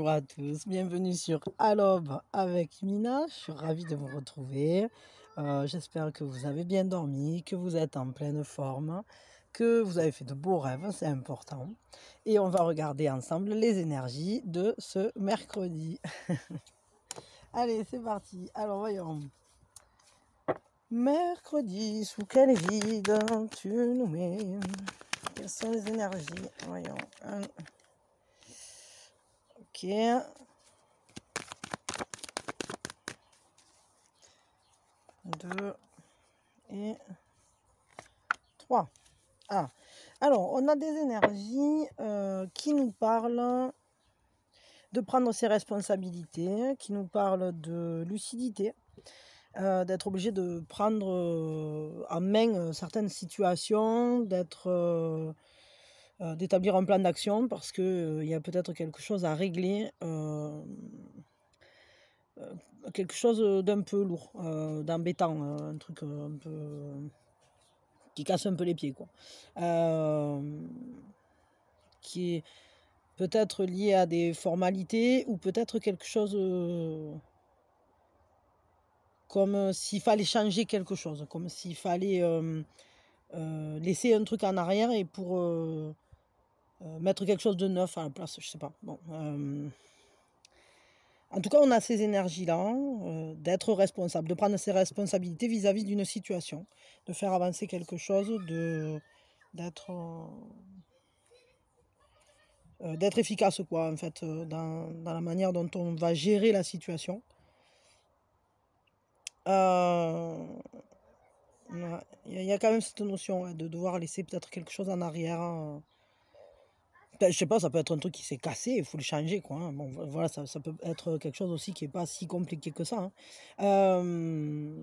Bonjour à tous, bienvenue sur À l'aube avec Mina. Je suis ravie de vous retrouver. J'espère que vous avez bien dormi, que vous êtes en pleine forme, que vous avez fait de beaux rêves, c'est important. Et on va regarder ensemble les énergies de ce mercredi. Allez, c'est parti. Alors voyons. Mercredi, sous quel vide tu nous mets? Quelles sont les énergies? Voyons. Ok. 2 et 3. Ah, alors, on a des énergies qui nous parlent de prendre ses responsabilités, qui nous parlent de lucidité, d'être obligé de prendre en main certaines situations, d'établir un plan d'action parce qu'il y a peut-être quelque chose à régler, quelque chose d'un peu lourd, d'embêtant, un truc un peu qui casse un peu les pieds, quoi. Qui est peut-être lié à des formalités ou peut-être quelque chose comme s'il fallait changer quelque chose, comme s'il fallait laisser un truc en arrière et pour mettre quelque chose de neuf à la place, je sais pas. Bon, en tout cas, on a ces énergies-là, d'être responsable, de prendre ses responsabilités vis-à-vis d'une situation, de faire avancer quelque chose, d'être efficace, quoi, en fait, dans la manière dont on va gérer la situation. Il y a quand même cette notion de devoir laisser peut-être quelque chose en arrière. Je sais pas, ça peut être un truc qui s'est cassé, il faut le changer, quoi. Hein. Bon, voilà, ça peut être quelque chose aussi qui n'est pas si compliqué que ça. Hein.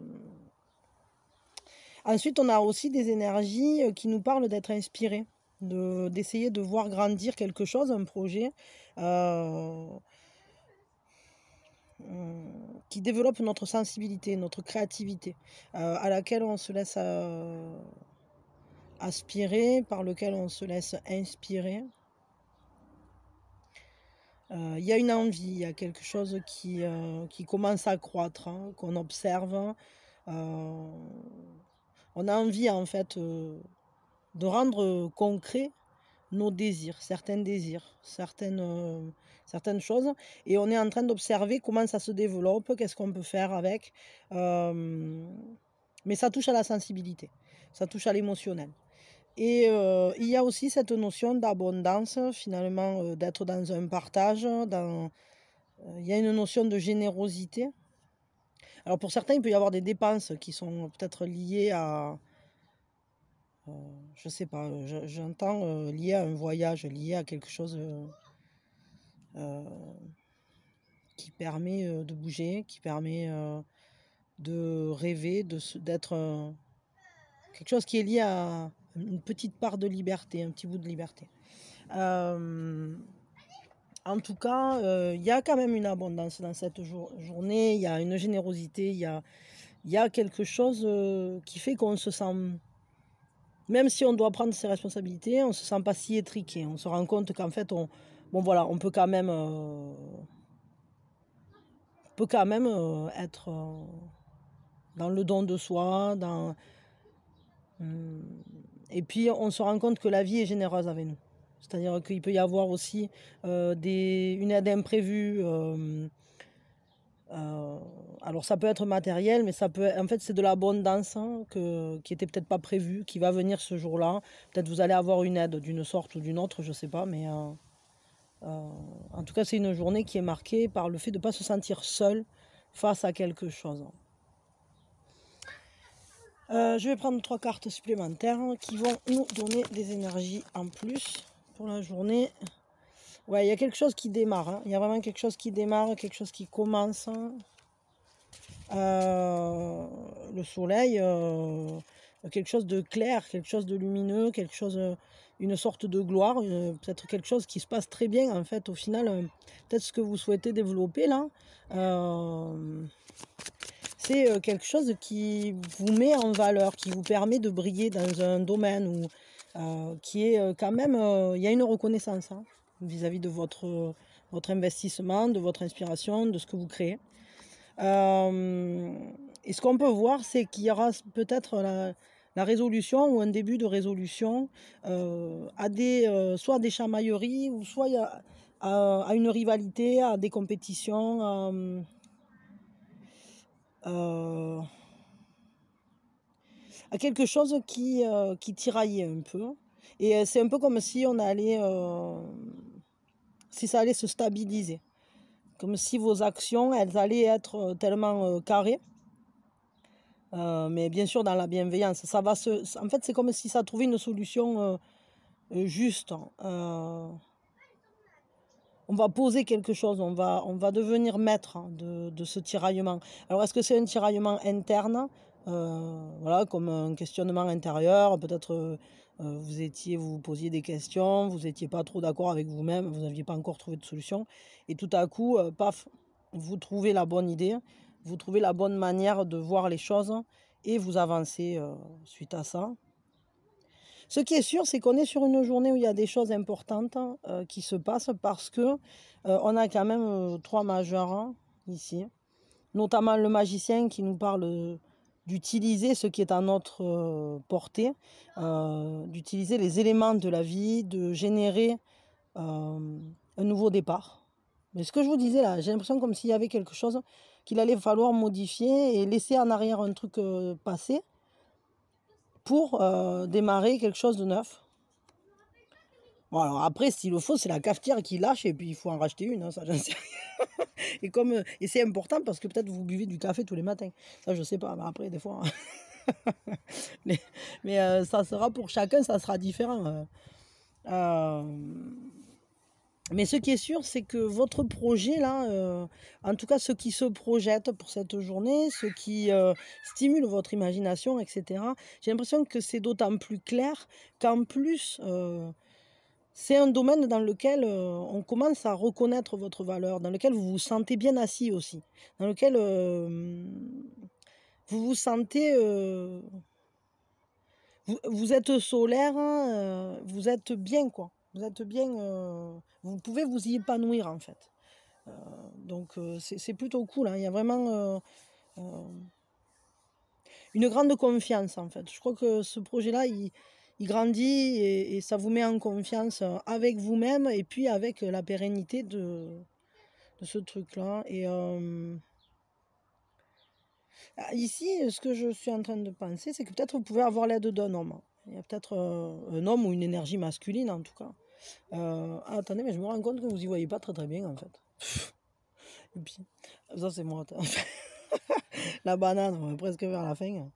Ensuite, on a aussi des énergies qui nous parlent d'être inspirés, d'essayer de voir grandir quelque chose, un projet qui développe notre sensibilité, notre créativité, à laquelle on se laisse aspirer, par lequel on se laisse inspirer. Il y a une envie, il y a quelque chose qui commence à croître, hein, qu'on observe. On a envie, en fait, de rendre concret nos désirs, certaines choses. Et on est en train d'observer comment ça se développe, qu'est-ce qu'on peut faire avec. Mais ça touche à la sensibilité, ça touche à l'émotionnel. Et il y a aussi cette notion d'abondance, finalement, d'être dans un partage, il y a une notion de générosité. Alors pour certains, il peut y avoir des dépenses qui sont peut-être liées à, je sais pas, j'entends lié à un voyage, lié à quelque chose qui permet de bouger, qui permet de rêver, d'être quelque chose qui est lié à une petite part de liberté, un petit bout de liberté. En tout cas, il y a quand même une abondance dans cette journée, il y a une générosité, il y a quelque chose qui fait qu'on se sent, même si on doit prendre ses responsabilités, on ne se sent pas si étriqué. On se rend compte qu'en fait, on peut quand même, être dans le don de soi, et puis on se rend compte que la vie est généreuse avec nous. C'est-à-dire qu'il peut y avoir aussi une aide imprévue. Alors ça peut être matériel, mais en fait c'est de l'abondance, hein, qui était peut-être pas prévue, qui va venir ce jour-là. Peut-être vous allez avoir une aide d'une sorte ou d'une autre, je sais pas, mais en tout cas c'est une journée qui est marquée par le fait de ne pas se sentir seul face à quelque chose. Je vais prendre 3 cartes supplémentaires qui vont nous donner des énergies en plus pour la journée. Ouais, il y a quelque chose qui démarre. Hein. Il y a vraiment quelque chose qui démarre, quelque chose qui commence. Le soleil, quelque chose de clair, quelque chose de lumineux, quelque chose, une sorte de gloire, peut-être quelque chose qui se passe très bien en fait. Au final, peut-être ce que vous souhaitez développer là, c'est quelque chose qui vous met en valeur, qui vous permet de briller dans un domaine où, qui est quand même, il y a une reconnaissance, hein, vis-à-vis de votre votre investissement, de votre inspiration, de ce que vous créez. Et ce qu'on peut voir, c'est qu'il y aura peut-être la résolution ou un début de résolution soit à des chamailleries ou soit à une rivalité, à des compétitions, à quelque chose qui tiraillait un peu. Et c'est un peu comme si si ça allait se stabiliser. Comme si vos actions, elles allaient être tellement carrées. Mais bien sûr dans la bienveillance. En fait, c'est comme si ça trouvait une solution juste. On va poser quelque chose, on va devenir maître de ce tiraillement. Alors, est-ce que c'est un tiraillement interne, voilà, comme un questionnement intérieur, peut-être vous posiez des questions, vous n'étiez pas trop d'accord avec vous-même, vous n'aviez pas encore trouvé de solution, et tout à coup, paf, vous trouvez la bonne idée, vous trouvez la bonne manière de voir les choses, et vous avancez suite à ça. Ce qui est sûr, c'est qu'on est sur une journée où il y a des choses importantes qui se passent parce que on a quand même 3 majeurs ici, notamment le magicien qui nous parle d'utiliser ce qui est à notre portée, d'utiliser les éléments de la vie, de générer un nouveau départ. Mais ce que je vous disais là, j'ai l'impression comme s'il y avait quelque chose qu'il allait falloir modifier et laisser en arrière un truc passé pour démarrer quelque chose de neuf. Bon, alors après, s'il le faut, c'est la cafetière qui lâche et puis il faut en racheter une, hein, ça j'en sais rien. Et c'est important parce que peut-être vous buvez du café tous les matins. Ça, je sais pas, mais après, des fois. Mais ça sera pour chacun, ça sera différent. Euh, Mais ce qui est sûr, c'est que votre projet, là, en tout cas, ce qui se projette pour cette journée, ce qui stimule votre imagination, etc., j'ai l'impression que c'est d'autant plus clair qu'en plus, c'est un domaine dans lequel on commence à reconnaître votre valeur, dans lequel vous vous sentez bien assis aussi, dans lequel vous vous sentez... vous êtes solaire, vous êtes bien, quoi. Vous êtes bien, vous pouvez vous y épanouir, en fait. Donc, c'est plutôt cool, hein. Il y a vraiment une grande confiance, en fait. Je crois que ce projet-là, il grandit et ça vous met en confiance avec vous-même et puis avec la pérennité de ce truc-là. Et ici, ce que je suis en train de penser, c'est que peut-être vous pouvez avoir l'aide d'un homme. Il y a peut-être un homme ou une énergie masculine, en tout cas. Attendez, mais je me rends compte que vous y voyez pas très très bien, en fait. Et puis, ça, c'est moi. La banane, presque vers la fin.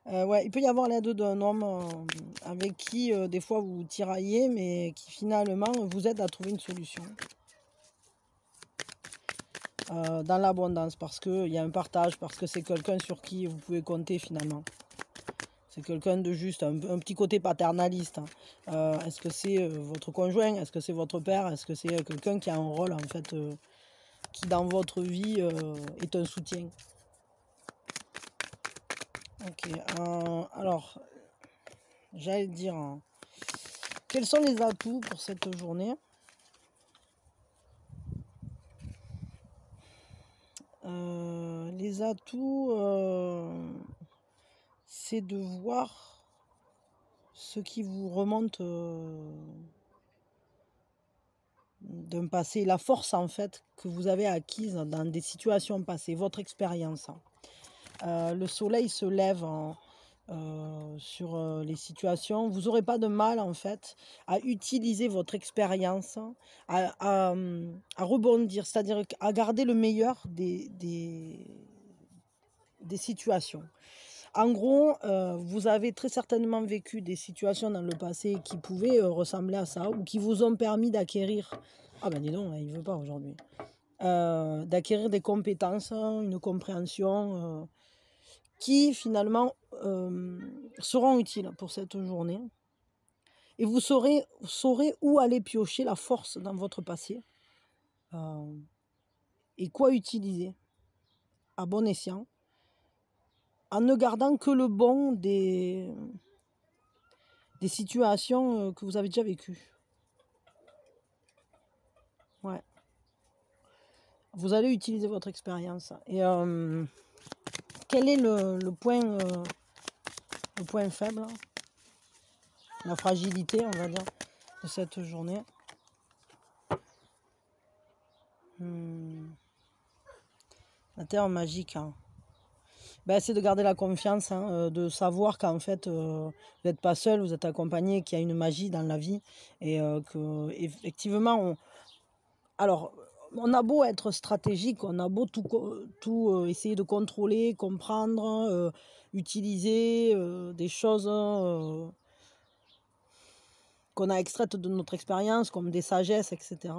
Ouais, il peut y avoir l'aide d'un homme avec qui, des fois, vous tiraillez, mais qui finalement vous aide à trouver une solution. Dans l'abondance, parce qu'il y a un partage, parce que c'est quelqu'un sur qui vous pouvez compter finalement. C'est quelqu'un de juste, un petit côté paternaliste. Est-ce que c'est votre conjoint? Est-ce que c'est votre père? Est-ce que c'est quelqu'un qui a un rôle, en fait, qui dans votre vie est un soutien? Ok, alors, j'allais dire, quels sont les atouts pour cette journée? Les atouts, c'est de voir ce qui vous remonte d'un passé, la force en fait que vous avez acquise dans des situations passées, votre expérience. Le soleil se lève sur les situations. Vous n'aurez pas de mal en fait à utiliser votre expérience, à rebondir, c'est-à-dire à garder le meilleur des situations. En gros, vous avez très certainement vécu des situations dans le passé qui pouvaient ressembler à ça ou qui vous ont permis d'acquérir... Ah ben dis donc, il ne veut pas aujourd'hui. D'acquérir des compétences, une compréhension qui finalement seront utiles pour cette journée. Et vous saurez où aller piocher la force dans votre passé et quoi utiliser à bon escient, en ne gardant que le bon des situations que vous avez déjà vécues. Ouais. vous allez utiliser votre expérience. Et quel est le point faible, la fragilité, on va dire, de cette journée? La terre magique, hein. Ben, c'est de garder la confiance, hein, de savoir qu'en fait, vous n'êtes pas seul, vous êtes accompagné, qu'il y a une magie dans la vie. Et que, effectivement, alors, on a beau être stratégique, on a beau tout essayer de contrôler, comprendre, utiliser des choses qu'on a extraites de notre expérience, comme des sagesses, etc.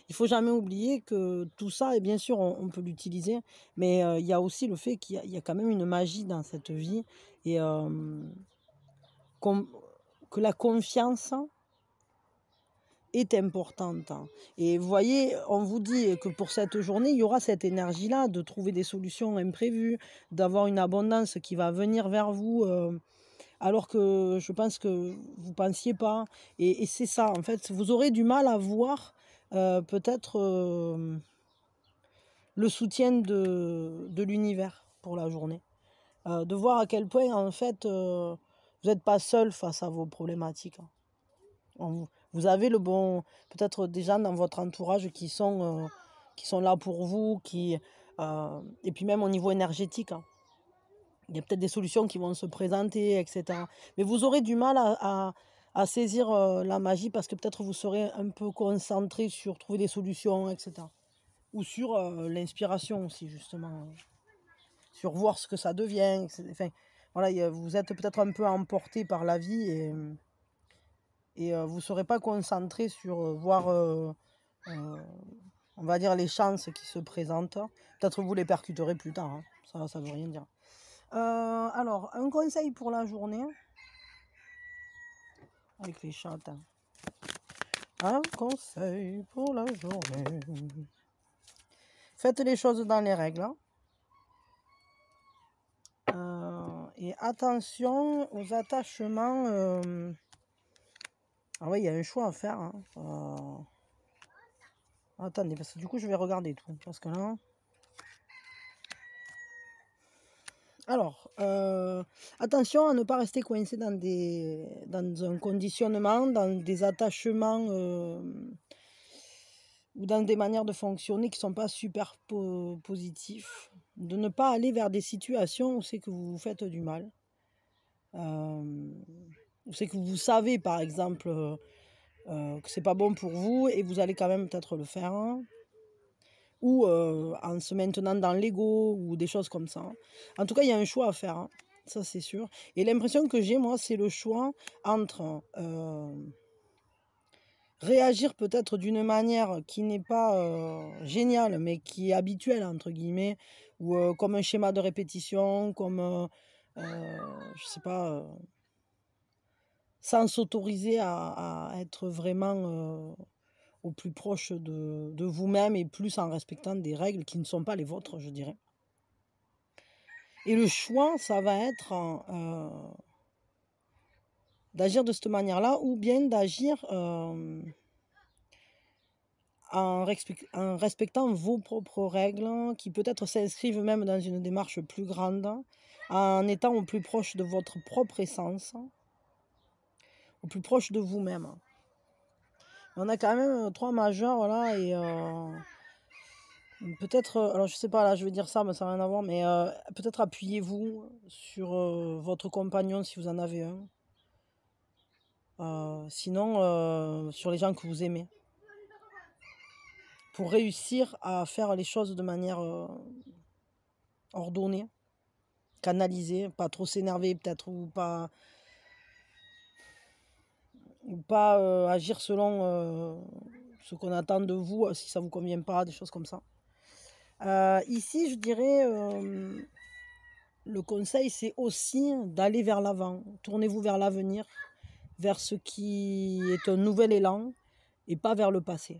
Il faut jamais oublier que tout ça, et bien sûr, on peut l'utiliser, mais il y a aussi le fait qu'il y a quand même une magie dans cette vie, et que la confiance est importante. Et vous voyez, on vous dit que pour cette journée, il y aura cette énergie-là de trouver des solutions imprévues, d'avoir une abondance qui va venir vers vous, alors que je pense que vous ne pensiez pas. Et c'est ça, en fait, vous aurez du mal à voir peut-être le soutien de l'univers pour la journée. De voir à quel point, en fait, vous n'êtes pas seul face à vos problématiques. Vous avez le bon, peut-être des gens dans votre entourage qui sont là pour vous, et puis même au niveau énergétique, hein. Il y a peut-être des solutions qui vont se présenter, etc. Mais vous aurez du mal à saisir la magie, parce que peut-être vous serez un peu concentré sur trouver des solutions, etc. Ou sur l'inspiration aussi, justement. Sur voir ce que ça devient, etc. Enfin, voilà, vous êtes peut-être un peu emporté par la vie, et vous ne serez pas concentré sur voir, on va dire, les chances qui se présentent. Peut-être vous les percuterez plus tard, hein. Ça ne veut rien dire. Alors, un conseil pour la journée, avec les chats. Un conseil pour la journée. Faites les choses dans les règles. Et attention aux attachements. Ah oui, il y a un choix à faire, hein. Attendez, parce que du coup, je vais regarder tout. Parce que là... Alors, attention à ne pas rester coincé dans un conditionnement, dans des attachements ou dans des manières de fonctionner qui ne sont pas super positifs. De ne pas aller vers des situations où c'est que vous vous faites du mal. Où c'est que vous savez, par exemple, que c'est pas bon pour vous, et vous allez quand même peut-être le faire, hein. Ou en se maintenant dans l'ego, ou des choses comme ça. En tout cas, il y a un choix à faire, hein. Ça c'est sûr. Et l'impression que j'ai, moi, c'est le choix entre réagir peut-être d'une manière qui n'est pas géniale, mais qui est habituelle, entre guillemets, ou comme un schéma de répétition, comme, je sais pas, sans s'autoriser à être vraiment au plus proche de vous-même, et plus en respectant des règles qui ne sont pas les vôtres, je dirais. Et le choix, ça va être d'agir de cette manière-là, ou bien d'agir en respectant vos propres règles, qui peut-être s'inscrivent même dans une démarche plus grande, en étant au plus proche de votre propre essence, au plus proche de vous-même. On a quand même 3 majeurs là, et peut-être, alors je sais pas, là je vais dire ça, mais ça n'a rien à voir, mais peut-être appuyez-vous sur votre compagnon si vous en avez un. Sinon, sur les gens que vous aimez. Pour réussir à faire les choses de manière ordonnée, canalisée, pas trop s'énerver peut-être, ou pas agir selon ce qu'on attend de vous, si ça vous convient pas, des choses comme ça. Ici, je dirais, le conseil, c'est aussi d'aller vers l'avant. Tournez-vous vers l'avenir, vers ce qui est un nouvel élan, et pas vers le passé.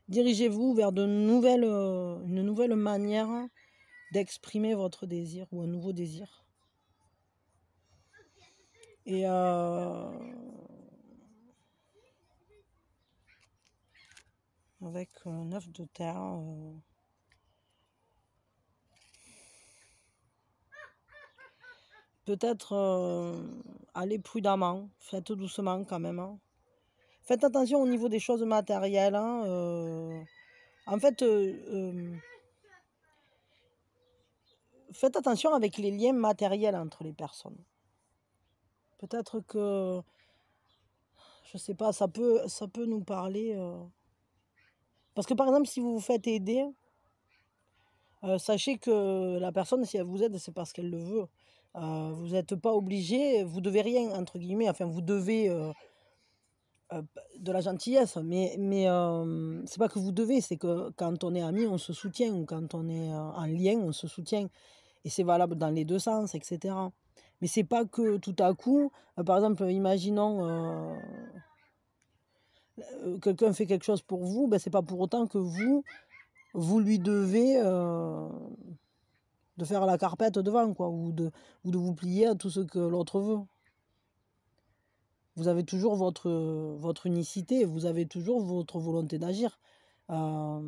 Dirigez-vous vers une nouvelle manière d'exprimer votre désir, ou un nouveau désir. Et avec 9 de terre. Peut-être aller prudemment, faites doucement quand même. Hein. Faites attention au niveau des choses matérielles. Hein, en fait, faites attention avec les liens matériels entre les personnes. Peut-être que, je sais pas, ça peut nous parler. Parce que par exemple, si vous vous faites aider, sachez que la personne, si elle vous aide, c'est parce qu'elle le veut. Vous n'êtes pas obligé, vous devez rien, entre guillemets, enfin vous devez de la gentillesse, mais c'est pas que vous devez, c'est que quand on est amis, on se soutient, ou quand on est en lien, on se soutient. Et c'est valable dans les deux sens, etc. Mais c'est pas que tout à coup, par exemple, imaginons quelqu'un fait quelque chose pour vous, ben c'est pas pour autant que vous lui devez de faire la carpette devant, quoi, ou de vous plier à tout ce que l'autre veut. Vous avez toujours votre unicité, vous avez toujours votre volonté d'agir. En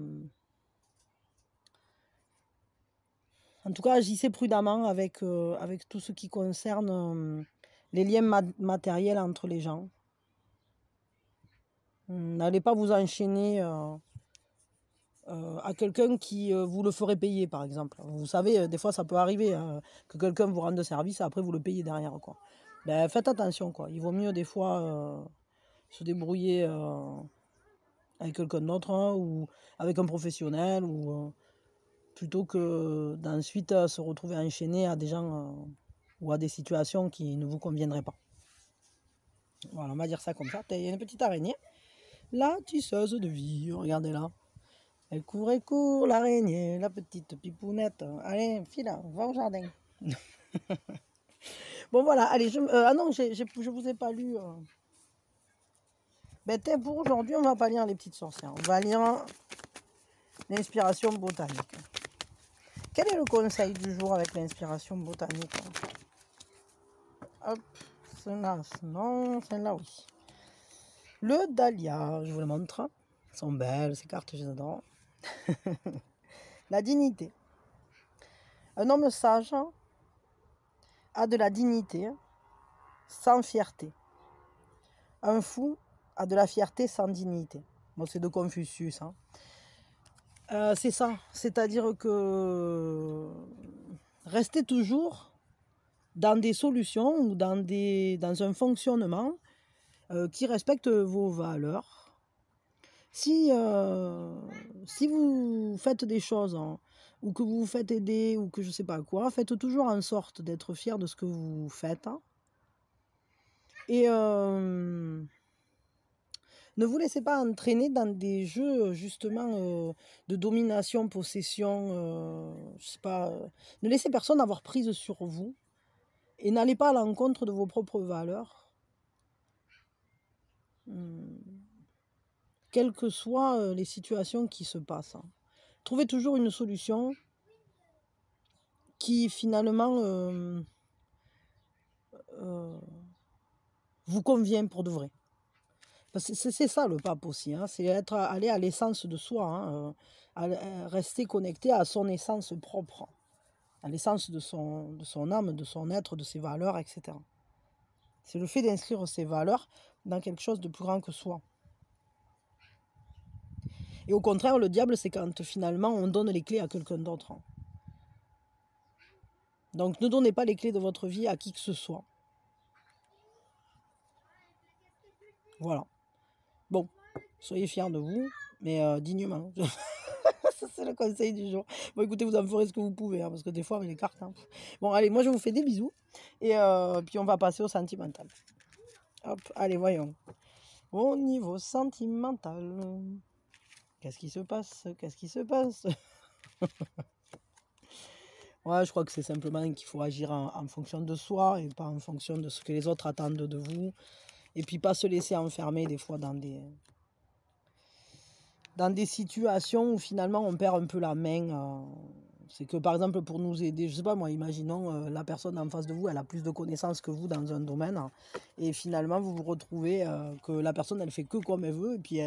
tout cas, agissez prudemment avec tout ce qui concerne les liens matériels entre les gens. N'allez pas vous enchaîner à quelqu'un qui vous le ferait payer, par exemple. Vous savez, des fois, ça peut arriver que quelqu'un vous rende service et après vous le payez derrière, quoi. Ben, faites attention, quoi. Il vaut mieux, des fois, se débrouiller avec quelqu'un d'autre, hein, ou avec un professionnel, ou plutôt que d'ensuite se retrouver enchaîné à des gens ou à des situations qui ne vous conviendraient pas. Voilà, on va dire ça comme ça. Il y a une petite araignée. La tisseuse de vie, regardez-la. Elle court, l'araignée, la petite pipounette. Allez, file, va au jardin. Bon, voilà, allez, ah non, je vous ai pas lu. Ben, pour aujourd'hui, on va pas lire les petites sorcières. On va lire l'inspiration botanique. Quel est le conseil du jour avec l'inspiration botanique? Hop, celle-là, non, celle-là, oui. Le dahlia, je vous le montre. Elles sont belles, ces cartes, je les adore. La dignité. Un homme sage a de la dignité sans fierté. Un fou a de la fierté sans dignité. Bon, c'est de Confucius. Hein. C'est ça. C'est-à-dire que restez toujours dans des solutions ou dans un fonctionnement qui respecte vos valeurs. Si vous faites des choses, hein, ou que vous vous faites aider, ou que je ne sais pas quoi, faites toujours en sorte d'être fier de ce que vous faites. Hein. Et ne vous laissez pas entraîner dans des jeux, justement, de domination, possession, je sais pas. Ne laissez personne avoir prise sur vous. Et n'allez pas à l'encontre de vos propres valeurs. Quelles que soient les situations qui se passent. Hein. Trouvez toujours une solution qui finalement vous convient pour de vrai. C'est ça le pape aussi, hein, c'est aller à l'essence de soi, hein, rester connecté à son essence propre, à l'essence de son âme, de son être, de ses valeurs, etc. C'est le fait d'inscrire ses valeurs dans quelque chose de plus grand que soi. Et au contraire, le diable, c'est quand finalement on donne les clés à quelqu'un d'autre. Hein. Donc ne donnez pas les clés de votre vie à qui que ce soit. Voilà. Bon, soyez fiers de vous, mais dignement. Ça, c'est le conseil du jour. Bon, écoutez, vous en ferez ce que vous pouvez, hein, parce que des fois, avec les cartes... Hein. Bon, allez, moi, je vous fais des bisous. Et puis, on va passer au sentimental. Hop, allez, voyons. Au niveau sentimental... Qu'est-ce qui se passe? Qu'est-ce qui se passe? Ouais, je crois que c'est simplement qu'il faut agir en fonction de soi et pas en fonction de ce que les autres attendent de vous. Et puis pas se laisser enfermer des fois dans des situations où finalement on perd un peu la main. C'est que par exemple pour nous aider, je sais pas moi, imaginons la personne en face de vous, elle a plus de connaissances que vous dans un domaine. Et finalement vous vous retrouvez que la personne elle fait que comme elle veut. Et puis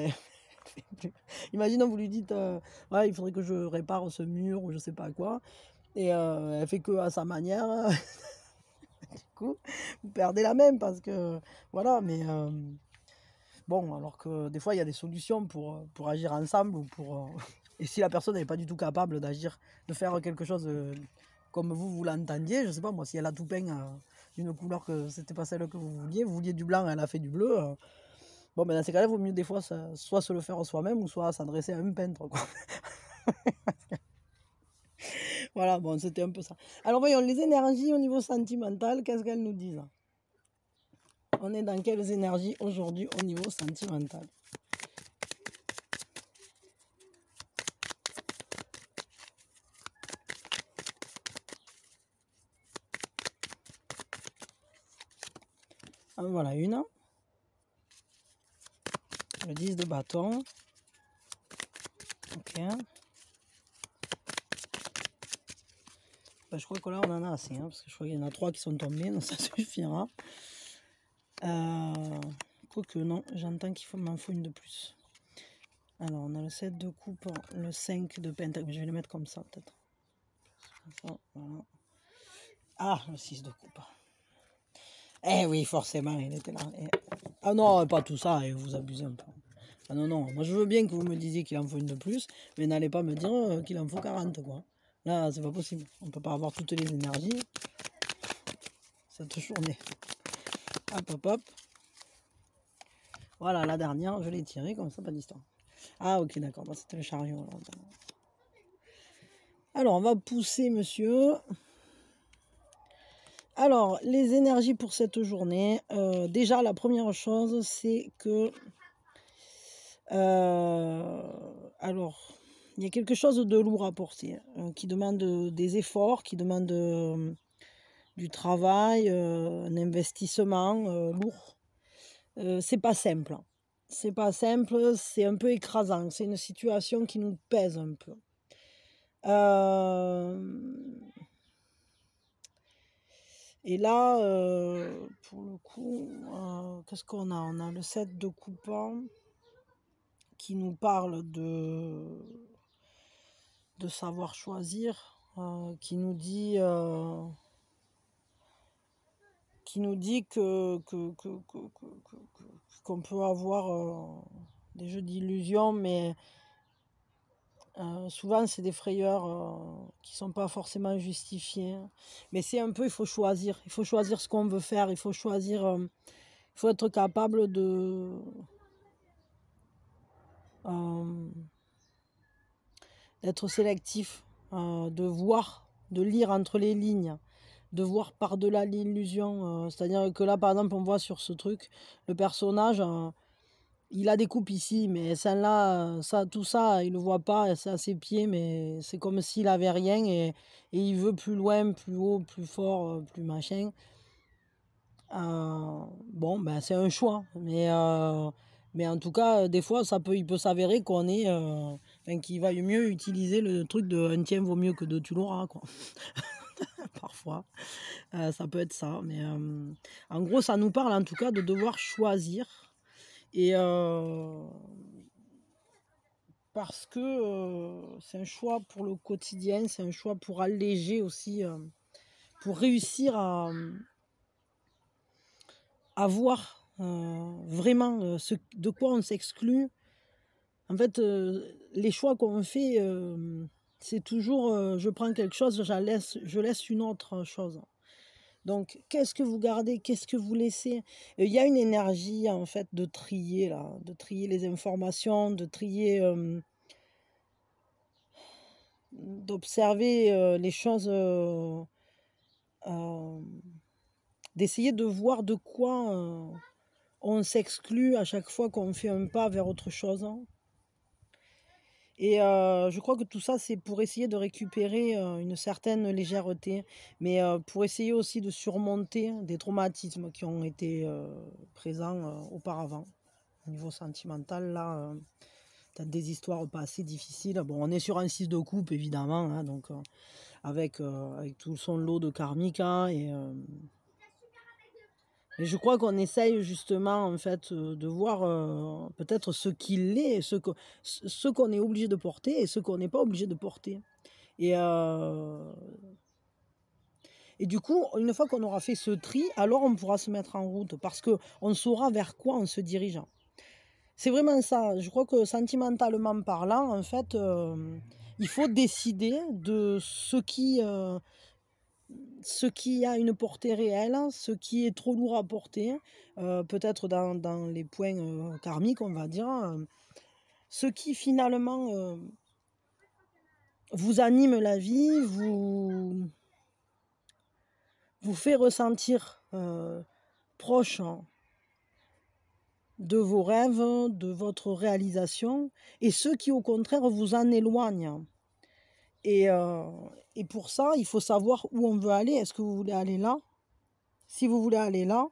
fait plus. Imaginons, vous lui dites, ouais, il faudrait que je répare ce mur ou je sais pas quoi. Et elle fait que à sa manière. Du coup, vous perdez la même parce que, voilà, mais bon, alors que des fois, il y a des solutions pour agir ensemble ou pour... et si la personne n'est pas du tout capable d'agir, de faire quelque chose comme vous l'entendiez, je sais pas moi, si elle a tout peint d'une couleur que c'était pas celle que vous vouliez du blanc, elle a fait du bleu. Bon, ben dans ces cas-là, il vaut mieux des fois soit se le faire soi-même ou soit s'adresser à un peintre, quoi. Voilà, bon, c'était un peu ça. Alors voyons, les énergies au niveau sentimental, qu'est-ce qu'elles nous disent? On est dans quelles énergies aujourd'hui au niveau sentimental? En voilà une. Le 10 de bâton. Ok. Ben, je crois que là on en a assez, hein, parce que je crois qu'il y en a 3 qui sont tombés, donc ça suffira. Quoique non, j'entends qu'il m'en faut une de plus. Alors on a le 7 de coupe, le 5 de pentacle, je vais le mettre comme ça peut-être. Voilà. Ah, le 6 de coupe. Eh oui, forcément, il était là. Ah non, pas tout ça, vous abusez un peu. Ah non, non, moi je veux bien que vous me disiez qu'il en faut une de plus, mais n'allez pas me dire qu'il en faut 40, quoi. Là, c'est pas possible. On peut pas avoir toutes les énergies cette journée. Hop, hop, hop. Voilà, la dernière, je l'ai tirée, comme ça, pas d'histoire. Ah, ok, d'accord, bah, c'était le chariot. Alors, on va pousser, monsieur. Alors, les énergies pour cette journée. Déjà, la première chose, c'est que... alors, il y a quelque chose de lourd à porter, qui demande des efforts, qui demande du travail, un investissement lourd. C'est pas simple. C'est pas simple, c'est un peu écrasant. C'est une situation qui nous pèse un peu. Et là, pour le coup, qu'est-ce qu'on a? On a le 7 de coupant qui nous parle de savoir choisir, qui nous dit qu'on peut avoir des jeux d'illusions, mais souvent c'est des frayeurs qui sont pas forcément justifiées. Mais c'est un peu, il faut choisir ce qu'on veut faire, il faut choisir, il faut être capable d'être sélectif, de voir, de lire entre les lignes, de voir par-delà l'illusion. C'est-à-dire que là, par exemple, on voit sur ce truc, le personnage, il a des coupes ici, mais celle-là, tout ça, il le voit pas, c'est à ses pieds, mais c'est comme s'il avait rien et il veut plus loin, plus haut, plus fort, plus machin. Bon, ben c'est un choix, mais en tout cas, des fois, il peut s'avérer qu'on est, qu'il vaille mieux utiliser le truc de un tien vaut mieux que deux tu l'auras, quoi. Parfois, ça peut être ça, mais en gros, ça nous parle en tout cas de devoir choisir et parce que c'est un choix pour le quotidien, c'est un choix pour alléger aussi, pour réussir à voir vraiment de quoi on s'exclut. En fait, les choix qu'on fait, c'est toujours je prends quelque chose, je laisse une autre chose. Donc, qu'est-ce que vous gardez, qu'est-ce que vous laissez? Il y a une énergie en fait de trier là, de trier les informations, de trier, d'observer les choses, d'essayer de voir de quoi on s'exclut à chaque fois qu'on fait un pas vers autre chose. Et je crois que tout ça, c'est pour essayer de récupérer une certaine légèreté, mais pour essayer aussi de surmonter des traumatismes qui ont été présents auparavant. Au niveau sentimental, là, peut-être des histoires pas assez difficiles. Bon, on est sur un 6 de coupe, évidemment, hein, donc avec tout son lot de karmique, hein, Et je crois qu'on essaye justement, en fait, de voir peut-être ce qu'il est, ce qu'on est obligé de porter et ce qu'on n'est pas obligé de porter. Et du coup, une fois qu'on aura fait ce tri, alors on pourra se mettre en route parce qu'on saura vers quoi on se dirige. C'est vraiment ça. Je crois que sentimentalement parlant, en fait, il faut décider de ce qui a une portée réelle, ce qui est trop lourd à porter, peut-être dans les points karmiques, on va dire, ce qui finalement vous anime la vie, vous fait ressentir proche de vos rêves, de votre réalisation, et ceux qui au contraire vous en éloignent. Et pour ça, il faut savoir où on veut aller. Est-ce que vous voulez aller là? Si vous voulez aller là,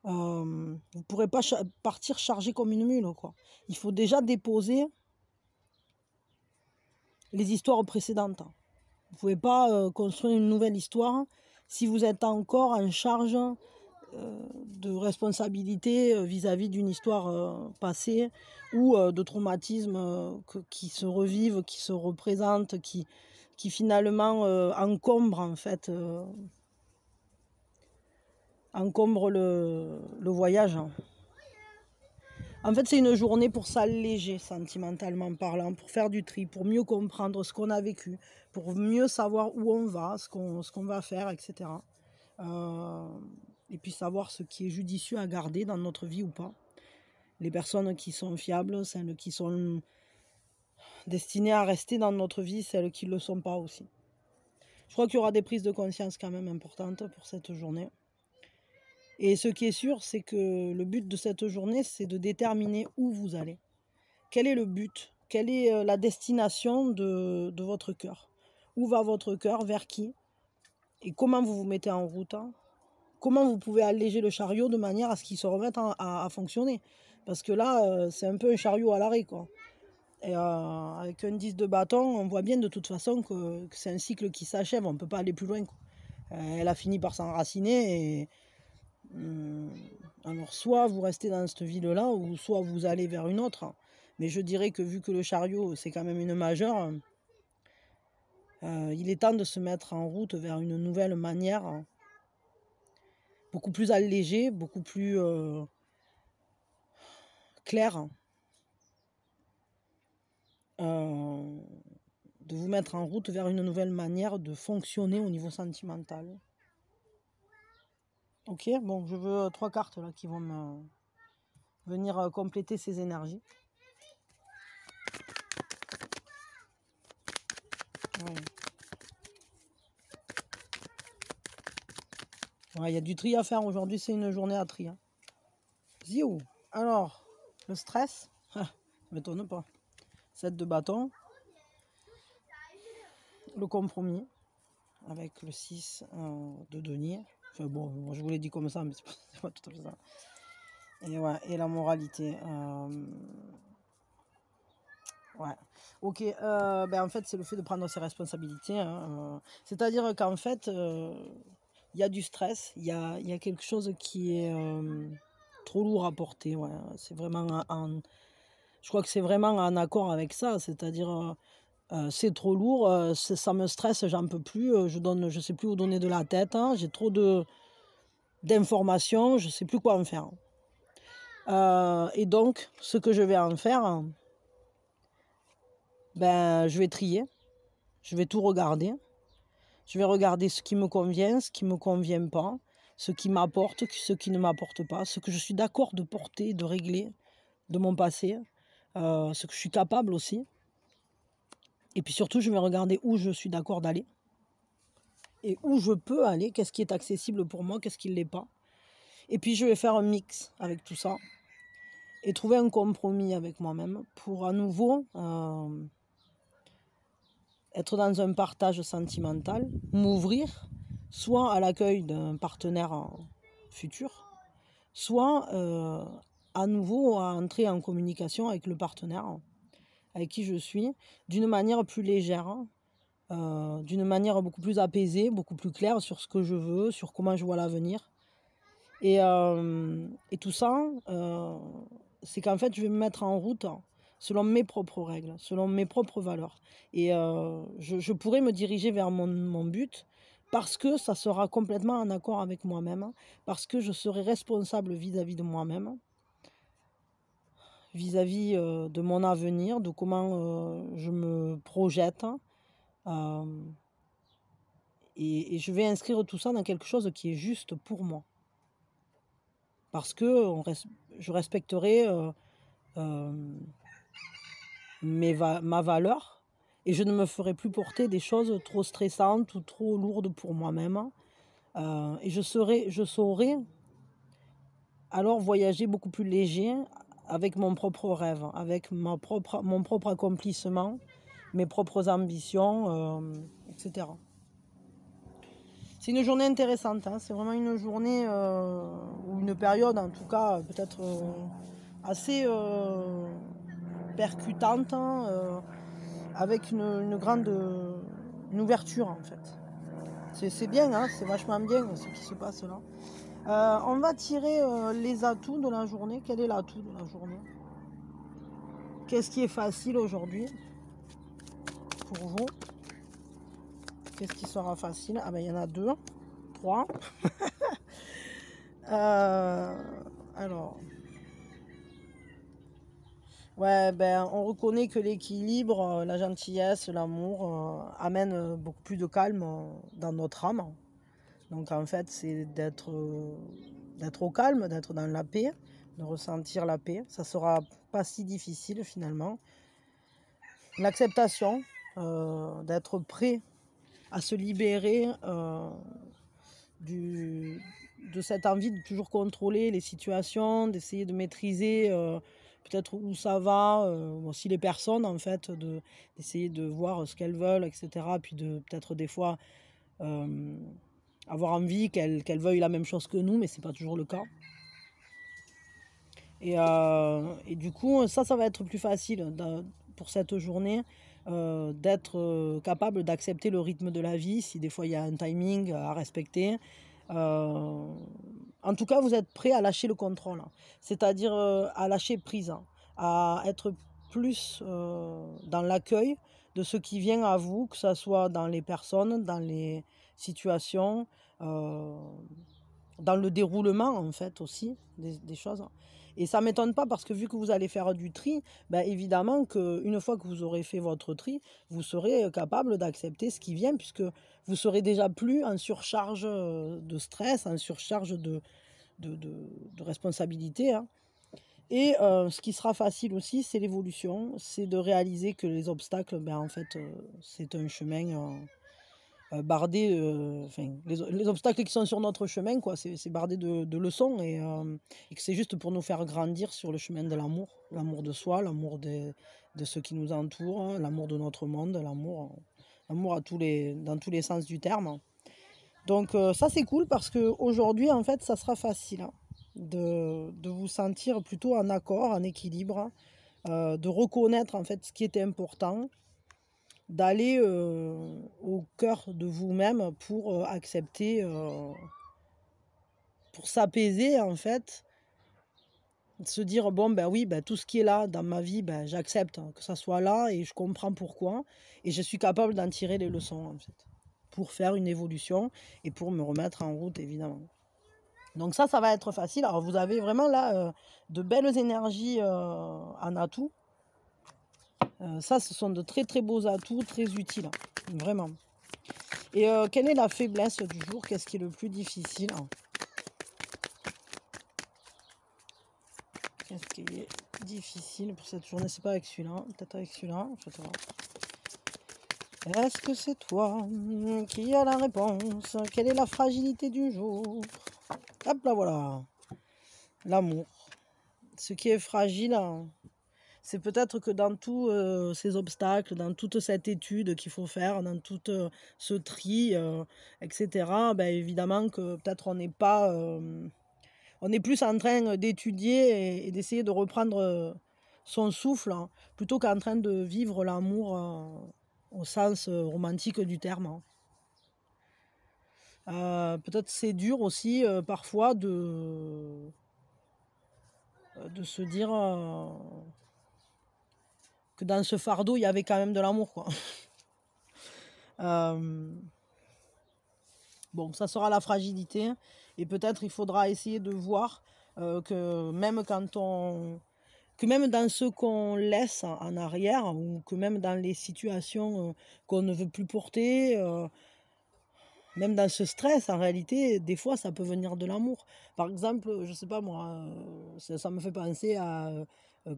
vous ne pourrez pas partir chargé comme une mule, quoi. Il faut déjà déposer les histoires précédentes. Vous ne pouvez pas construire une nouvelle histoire si vous êtes encore en charge de responsabilité vis-à-vis d'une histoire passée ou de traumatismes qui se revivent, qui se représentent, qui finalement encombrent en fait le voyage. En fait, c'est une journée pour s'alléger sentimentalement parlant, pour faire du tri, pour mieux comprendre ce qu'on a vécu, pour mieux savoir où on va, ce qu'on va faire, etc. Et puis savoir ce qui est judicieux à garder dans notre vie ou pas. Les personnes qui sont fiables, celles qui sont destinées à rester dans notre vie, celles qui ne le sont pas aussi. Je crois qu'il y aura des prises de conscience quand même importantes pour cette journée. Et ce qui est sûr, c'est que le but de cette journée, c'est de déterminer où vous allez. Quel est le but? Quelle est la destination de votre cœur? Où va votre cœur? Vers qui? Et comment vous vous mettez en route? Comment vous pouvez alléger le chariot de manière à ce qu'il se remette à fonctionner? Parce que là, c'est un peu un chariot à l'arrêt, quoi. Et avec un 10 de bâton, on voit bien de toute façon que c'est un cycle qui s'achève. On ne peut pas aller plus loin, quoi. Elle a fini par s'enraciner et... alors soit vous restez dans cette ville-là ou soit vous allez vers une autre. Mais je dirais que vu que le chariot c'est quand même une majeure, il est temps de se mettre en route vers une nouvelle manière, beaucoup plus allégée, beaucoup plus claire, de vous mettre en route vers une nouvelle manière de fonctionner au niveau sentimental. Ok, bon, je veux 3 cartes là qui vont me venir compléter ces énergies. Ouais, y a du tri à faire aujourd'hui, c'est une journée à tri. Ziou. Alors, le stress, ça m'étonne pas. 7 de bâton. Le compromis avec le 6 de denier. Enfin bon, moi je vous l'ai dit comme ça, mais c'est pas tout à fait ça. Et ouais, et la moralité. Ouais. Ok, en fait, c'est le fait de prendre ses responsabilités. C'est-à-dire qu'en fait, il y a du stress, il y a quelque chose qui est trop lourd à porter. Ouais. C'est vraiment je crois que c'est vraiment en accord avec ça. C'est-à-dire, c'est trop lourd, ça me stresse, j'en peux plus. Je sais plus où donner de la tête. J'ai trop d'informations, je sais plus quoi en faire. Et donc, ce que je vais en faire... je vais trier, je vais tout regarder. Je vais regarder ce qui me convient, ce qui ne me convient pas, ce qui m'apporte, ce qui ne m'apporte pas, ce que je suis d'accord de porter, de régler de mon passé, ce que je suis capable aussi. Et puis surtout, je vais regarder où je suis d'accord d'aller et où je peux aller, qu'est-ce qui est accessible pour moi, qu'est-ce qui ne l'est pas. Et puis je vais faire un mix avec tout ça et trouver un compromis avec moi-même pour à nouveau... être dans un partage sentimental, m'ouvrir soit à l'accueil d'un partenaire futur, soit à nouveau à entrer en communication avec le partenaire avec qui je suis, d'une manière plus légère, d'une manière beaucoup plus apaisée, beaucoup plus claire sur ce que je veux, sur comment je vois l'avenir. Et tout ça, c'est qu'en fait, je vais me mettre en route selon mes propres règles, selon mes propres valeurs. Et je pourrais me diriger vers mon but parce que ça sera complètement en accord avec moi-même, parce que je serai responsable vis-à-vis de moi-même, vis-à-vis de mon avenir, de comment je me projette. Et je vais inscrire tout ça dans quelque chose qui est juste pour moi. Parce que je respecterai ma valeur et je ne me ferai plus porter des choses trop stressantes ou trop lourdes pour moi-même. Et je saurai alors voyager beaucoup plus léger avec mon propre rêve, avec mon propre accomplissement, mes propres ambitions, etc. C'est une journée intéressante, hein. C'est vraiment une journée ou une période en tout cas peut-être assez percutante, hein, avec une grande ouverture en fait. C'est bien, hein, c'est vachement bien ce qui se passe là. On va tirer les atouts de la journée. Quel est l'atout de la journée? Qu'est-ce qui est facile aujourd'hui pour vous? Qu'est-ce qui sera facile? Ah ben il y en a 2, 3. Alors, ouais, ben on reconnaît que l'équilibre, la gentillesse, l'amour amènent beaucoup plus de calme dans notre âme. Donc en fait, c'est d'être au calme, d'être dans la paix, de ressentir la paix. Ça sera pas si difficile finalement. L'acceptation, d'être prêt à se libérer de cette envie de toujours contrôler les situations, d'essayer de maîtriser peut-être où ça va, aussi les personnes en fait, d'essayer de voir ce qu'elles veulent, etc. Puis de peut-être des fois avoir envie qu'elles veuillent la même chose que nous, mais c'est pas toujours le cas. Et du coup, ça va être plus facile pour cette journée, d'être capable d'accepter le rythme de la vie, si des fois il y a un timing à respecter. En tout cas, vous êtes prêt à lâcher le contrôle, hein. C'est-à-dire à lâcher prise, hein, à être plus dans l'accueil de ce qui vient à vous, que ce soit dans les personnes, dans les situations, dans le déroulement en fait aussi des choses. Et ça ne m'étonne pas parce que vu que vous allez faire du tri, ben évidemment qu'une fois que vous aurez fait votre tri, vous serez capable d'accepter ce qui vient puisque vous serez déjà plus en surcharge de stress, en surcharge de responsabilité, hein. Et ce qui sera facile aussi, c'est l'évolution, c'est de réaliser que les obstacles, ben en fait, c'est un chemin bardé, les obstacles qui sont sur notre chemin, quoi, c'est bardé de leçons et que c'est juste pour nous faire grandir sur le chemin de l'amour de soi, l'amour de ceux qui nous entourent, hein, l'amour de notre monde, l'amour dans tous les sens du terme. Donc ça c'est cool parce qu'aujourd'hui en fait ça sera facile, hein, de vous sentir plutôt en accord, en équilibre, de reconnaître en fait ce qui était important, d'aller au cœur de vous-même pour accepter, pour s'apaiser en fait, se dire bon ben oui, ben, tout ce qui est là dans ma vie, ben, j'accepte que ça soit là et je comprends pourquoi et je suis capable d'en tirer les leçons en fait, pour faire une évolution et pour me remettre en route évidemment. Donc ça va être facile. Alors vous avez vraiment là de belles énergies en atout. Ça, ce sont de très très beaux atouts, très utiles, vraiment. Et quelle est la faiblesse du jour? Qu'est-ce qui est le plus difficile? Qu'est-ce qui est difficile pour cette journée? C'est pas avec celui-là, peut-être avec celui-là. Est-ce que c'est toi qui as la réponse? Quelle est la fragilité du jour? Hop là, voilà. L'amour. Ce qui est fragile, c'est peut-être que dans tous ces obstacles, dans toute cette étude qu'il faut faire, dans tout ce tri, etc., ben évidemment que peut-être on est plus en train d'étudier et d'essayer de reprendre son souffle, hein, plutôt qu'en train de vivre l'amour au sens romantique du terme, hein. Peut-être c'est dur aussi parfois de se dire que dans ce fardeau, il y avait quand même de l'amour, quoi. Bon, ça sera la fragilité. Et peut-être il faudra essayer de voir que même que même dans ce qu'on laisse en arrière, ou que même dans les situations qu'on ne veut plus porter, même dans ce stress, en réalité, des fois, ça peut venir de l'amour. Par exemple, je sais pas moi, ça me fait penser à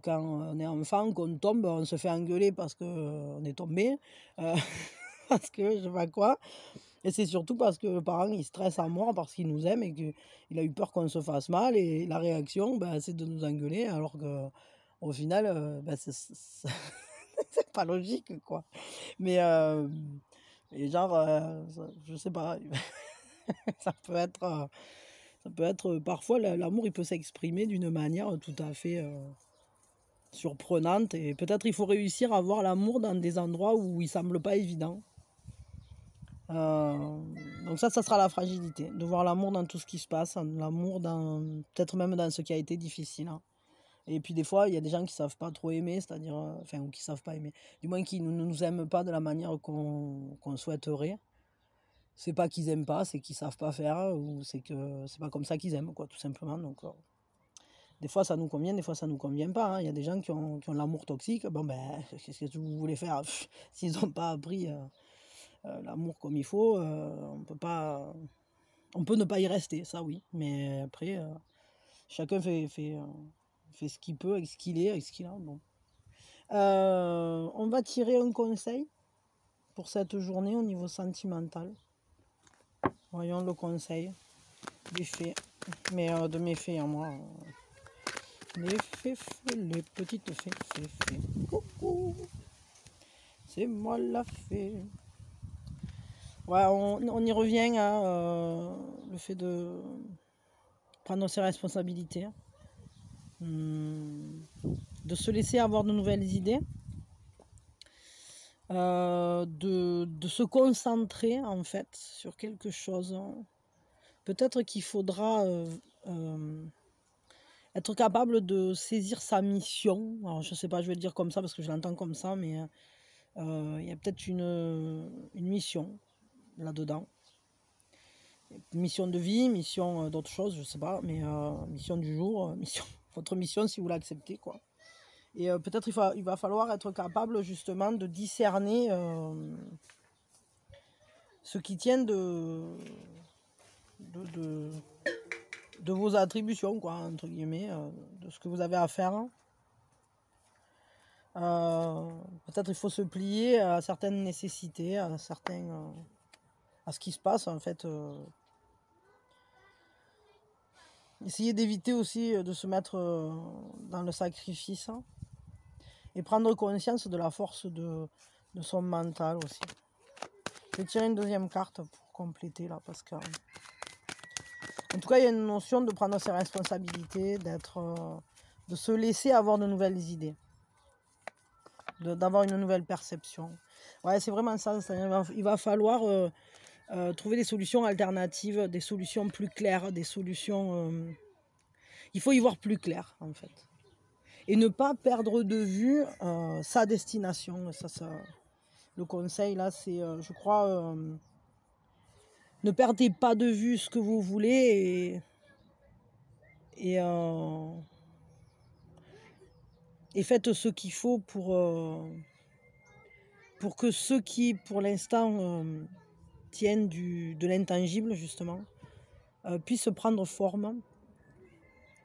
quand on est enfant, qu'on tombe, on se fait engueuler parce qu'on est tombé, parce que je sais pas quoi. Et c'est surtout parce que le parent, il stresse à mort parce qu'il nous aime et qu'il a eu peur qu'on se fasse mal. Et la réaction, ben, c'est de nous engueuler, alors que au final, ben, c'est pas logique, quoi. Mais et genre, je sais pas, ça peut être parfois l'amour, il peut s'exprimer d'une manière tout à fait surprenante. Et peut-être il faut réussir à voir l'amour dans des endroits où il semble pas évident. Donc ça sera la fragilité, de voir l'amour dans tout ce qui se passe, l'amour dans peut-être même dans ce qui a été difficile, hein. Et puis des fois, il y a des gens qui savent pas trop aimer, c'est-à-dire, enfin, ou qui savent pas aimer, du moins qui ne nous aiment pas de la manière qu'on souhaiterait. C'est pas qu'ils aiment pas, c'est qu'ils savent pas faire, ou c'est que c'est pas comme ça qu'ils aiment, quoi, tout simplement. Donc des fois ça nous convient, des fois ça nous convient pas, hein. Il y a des gens qui ont l'amour toxique. Bon ben, qu'est-ce que vous voulez faire? S'ils n'ont pas appris l'amour comme il faut, on peut ne pas y rester, ça oui. Mais après, chacun fait ce qu'il peut avec ce qu'il est, avec ce qu'il a. Bon. On va tirer un conseil pour cette journée au niveau sentimental. Voyons le conseil des fées, mais de mes fées à moi. Les fées, les petites fées, fées. Coucou, c'est moi la fée. Ouais, on y revient à le fait de prendre ses responsabilités, de se laisser avoir de nouvelles idées, de se concentrer en fait sur quelque chose. Peut-être qu'il faudra être capable de saisir sa mission. Alors je sais pas, je vais le dire comme ça parce que je l'entends comme ça, mais il y a peut-être une mission là-dedans. Mission de vie, mission d'autre chose, je sais pas, mais mission du jour, votre mission si vous l'acceptez, quoi. Et peut-être il va falloir être capable justement de discerner ce qui tient de vos attributions, quoi, entre guillemets, de ce que vous avez à faire. Peut-être il faut se plier à certaines nécessités, à ce qui se passe en fait. Essayer d'éviter aussi de se mettre dans le sacrifice, hein, et prendre conscience de la force de son mental aussi. Je vais tirer une deuxième carte pour compléter là, parce que en tout cas il y a une notion de prendre ses responsabilités, de se laisser avoir de nouvelles idées, d'avoir une nouvelle perception. Ouais, c'est vraiment ça. Il va falloir trouver des solutions alternatives, des solutions plus claires, des solutions... il faut y voir plus clair, en fait. Et ne pas perdre de vue sa destination. Le conseil, là, c'est, je crois, ne perdez pas de vue ce que vous voulez et faites ce qu'il faut pour que ceux qui, pour l'instant, tiennent de l'intangible, justement, puissent prendre forme,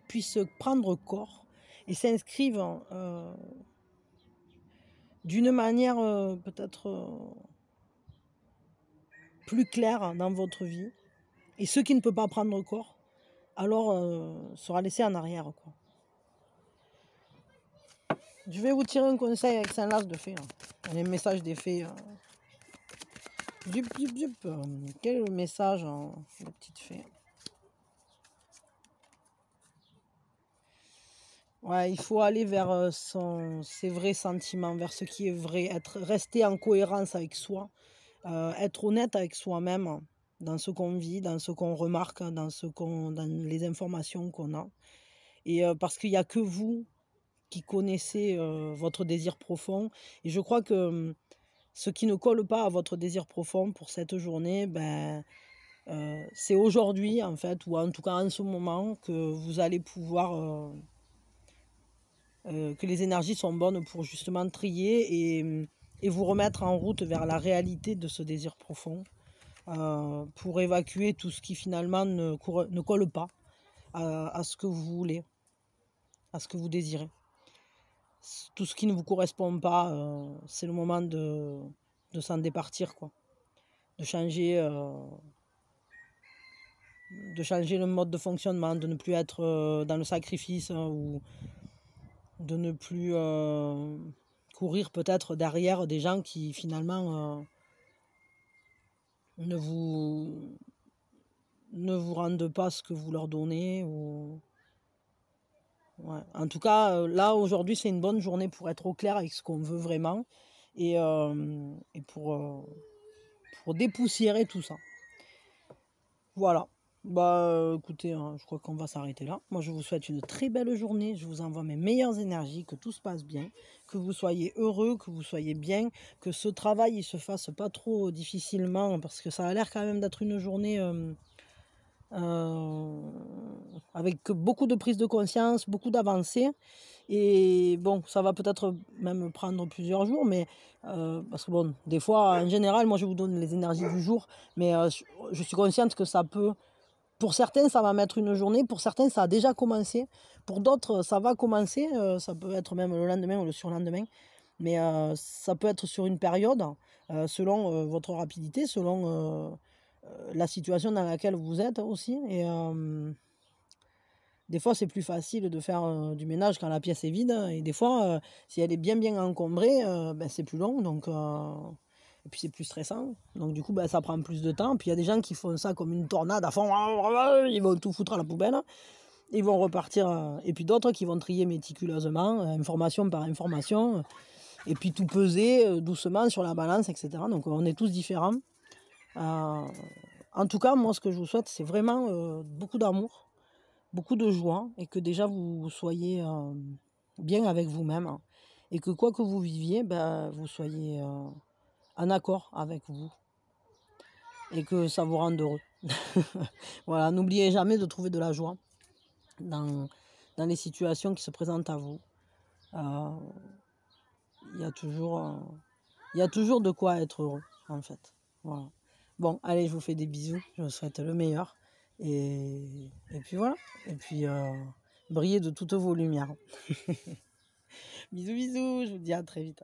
puissent prendre corps et s'inscrivent d'une manière peut-être plus claire dans votre vie. Et ce qui ne peut pas prendre corps, alors sera laissé en arrière, quoi. Je vais vous tirer un conseil avec Saint-Las de fées. Les messages des fées. Quel est le message, la petite fée? Ouais, il faut aller vers ses vrais sentiments, vers ce qui est vrai, rester en cohérence avec soi, être honnête avec soi-même, dans ce qu'on vit, dans ce qu'on remarque, dans les informations qu'on a. Et parce qu'il n'y a que vous qui connaissez votre désir profond. Et je crois que ce qui ne colle pas à votre désir profond pour cette journée, c'est aujourd'hui, en fait, ou en tout cas en ce moment, que vous allez pouvoir, que les énergies sont bonnes pour justement trier et vous remettre en route vers la réalité de ce désir profond, pour évacuer tout ce qui finalement ne colle pas à ce que vous voulez, à ce que vous désirez. Tout ce qui ne vous correspond pas, c'est le moment de s'en départir, quoi. De changer le mode de fonctionnement, de ne plus être dans le sacrifice, ou de ne plus courir peut-être derrière des gens qui finalement ne vous rendent pas ce que vous leur donnez. Ouais. En tout cas, là aujourd'hui c'est une bonne journée pour être au clair avec ce qu'on veut vraiment et pour dépoussiérer tout ça. Voilà. Écoutez, hein, je crois qu'on va s'arrêter là. Moi, je vous souhaite une très belle journée. Je vous envoie mes meilleures énergies, que tout se passe bien, que vous soyez heureux, que vous soyez bien, que ce travail il se fasse pas trop difficilement, parce que ça a l'air quand même d'être une journée avec beaucoup de prise de conscience, beaucoup d'avancées. Et bon, ça va peut-être même prendre plusieurs jours, mais parce que bon, des fois, en général, moi je vous donne les énergies du jour, mais je suis consciente que ça peut. Pour certains, ça va mettre une journée. Pour certains, ça a déjà commencé. Pour d'autres, ça va commencer. Ça peut être même le lendemain ou le surlendemain. Mais ça peut être sur une période, selon votre rapidité, selon la situation dans laquelle vous êtes aussi. Et des fois, c'est plus facile de faire du ménage quand la pièce est vide. Et des fois, si elle est bien encombrée, c'est plus long. Donc... Et puis c'est plus stressant, donc du coup ça prend plus de temps. Puis il y a des gens qui font ça comme une tornade à fond, ils vont tout foutre à la poubelle, ils vont repartir. Et puis d'autres qui vont trier méticuleusement, information par information, et puis tout peser doucement sur la balance, etc. Donc on est tous différents. En tout cas, moi ce que je vous souhaite, c'est vraiment beaucoup d'amour, beaucoup de joie, et que déjà vous soyez bien avec vous-même, et que quoi que vous viviez, vous soyez... en accord avec vous et que ça vous rende heureux. Voilà, n'oubliez jamais de trouver de la joie dans les situations qui se présentent à vous. Il y a toujours de quoi être heureux, en fait. Voilà. Bon, allez, je vous fais des bisous, je vous souhaite le meilleur et puis voilà, et puis brillez de toutes vos lumières. Bisous, je vous dis à très vite.